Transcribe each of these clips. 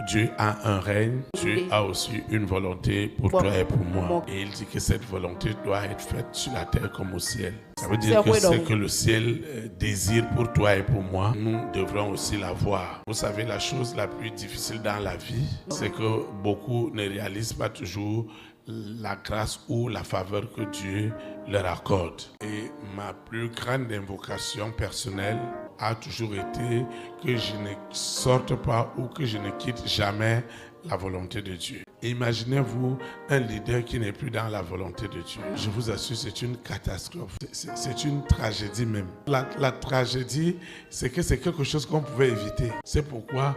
Dieu a un règne, Dieu a aussi une volonté pour toi et pour moi. Et il dit que cette volonté doit être faite sur la terre comme au ciel. Ça veut dire que ce que le ciel désire pour toi et pour moi, nous devrons aussi l'avoir. Vous savez, la chose la plus difficile dans la vie, c'est que beaucoup ne réalisent pas toujours la grâce ou la faveur que Dieu leur accorde. Et ma plus grande invocation personnelle a toujours été que je ne sorte pas ou que je ne quitte jamais la volonté de Dieu. Imaginez-vous un leader qui n'est plus dans la volonté de Dieu. Je vous assure, c'est une catastrophe. C'est une tragédie même. La tragédie, c'est que c'est quelque chose qu'on pouvait éviter. C'est pourquoi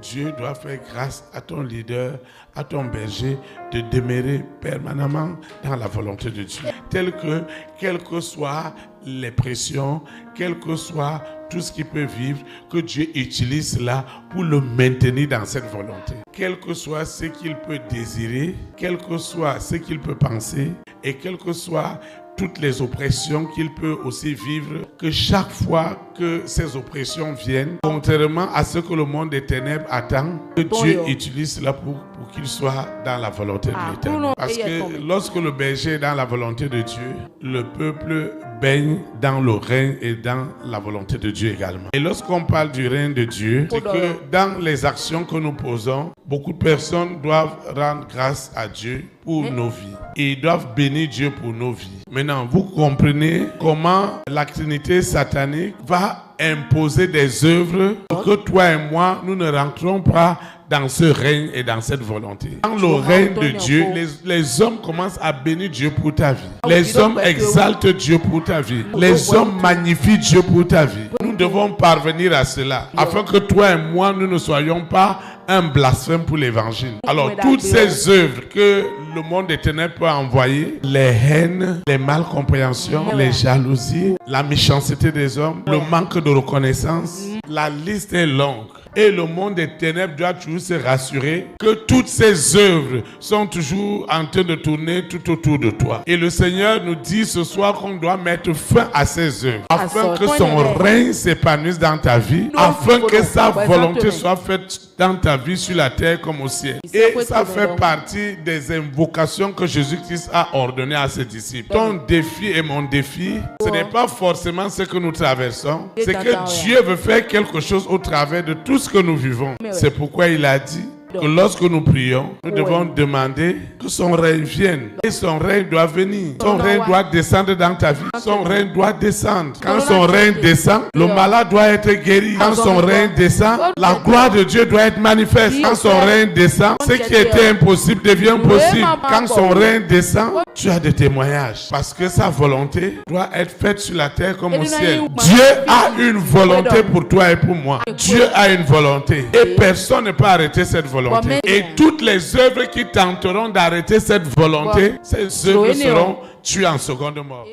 Dieu doit faire grâce à ton leader, à ton berger, de demeurer permanemment dans la volonté de Dieu. Tel que, quelles que soient les pressions, quel que soit tout ce qu'il peut vivre, que Dieu utilise cela pour le maintenir dans cette volonté. Quel que soit ce qu'il peut désirer, quel que soit ce qu'il peut penser, et quel que soit toutes les oppressions qu'il peut aussi vivre, que chaque fois que ces oppressions viennent, contrairement à ce que le monde des ténèbres attend, que Dieu utilise cela pour qu'il soit dans la volonté de l'Éternel. Parce que lorsque le berger est dans la volonté de Dieu, le peuple baigne dans le règne et dans la volonté de Dieu également. Et lorsqu'on parle du règne de Dieu, c'est que dans les actions que nous posons, beaucoup de personnes doivent rendre grâce à Dieu pour nos vies. Et ils doivent bénir Dieu pour nos vies. Maintenant, vous comprenez comment la Trinité satanique va imposer des œuvres pour que toi et moi, nous ne rentrons pas dans ce règne et dans cette volonté. Dans le règne de Dieu, les hommes commencent à bénir Dieu pour ta vie. Les hommes exaltent Dieu pour ta vie. Les hommes magnifient Dieu pour ta vie. Nous devons parvenir à cela, afin que toi et moi, nous ne soyons pas un blasphème pour l'évangile. Alors, toutes ces œuvres que le monde des ténèbres peut envoyer, les haines, les malcompréhensions, les jalousies, la méchanceté des hommes, le manque de reconnaissance, la liste est longue. Et le monde des ténèbres doit toujours se rassurer que toutes ces œuvres sont toujours en train de tourner tout autour de toi. Et le Seigneur nous dit ce soir qu'on doit mettre fin à ces œuvres, afin que son règne s'épanouisse dans ta vie, afin que sa volonté soit faite dans ta vie sur la terre comme au ciel. Et ça fait partie des invocations que Jésus-Christ a ordonnées à ses disciples. Ton défi et mon défi, ce n'est pas forcément ce que nous traversons, c'est que Dieu veut faire quelque chose au travers de tout ce que nous vivons. C'est pourquoi il a dit que lorsque nous prions, nous devons demander que son règne vienne. Et son règne doit venir. Son règne doit descendre dans ta vie. Son règne doit descendre. Quand son règne descend, le malade doit être guéri. Quand son règne descend, la gloire de Dieu doit être manifeste. Quand son règne descend, ce qui était impossible devient possible. Quand son règne descend, tu as des témoignages. Parce que sa volonté doit être faite sur la terre comme au ciel. Dieu a une volonté pour toi et pour moi. Dieu a une volonté. Et personne ne peut arrêter cette volonté. Et toutes les œuvres qui tenteront d'arrêter cette volonté, ces œuvres seront tuées en seconde mort.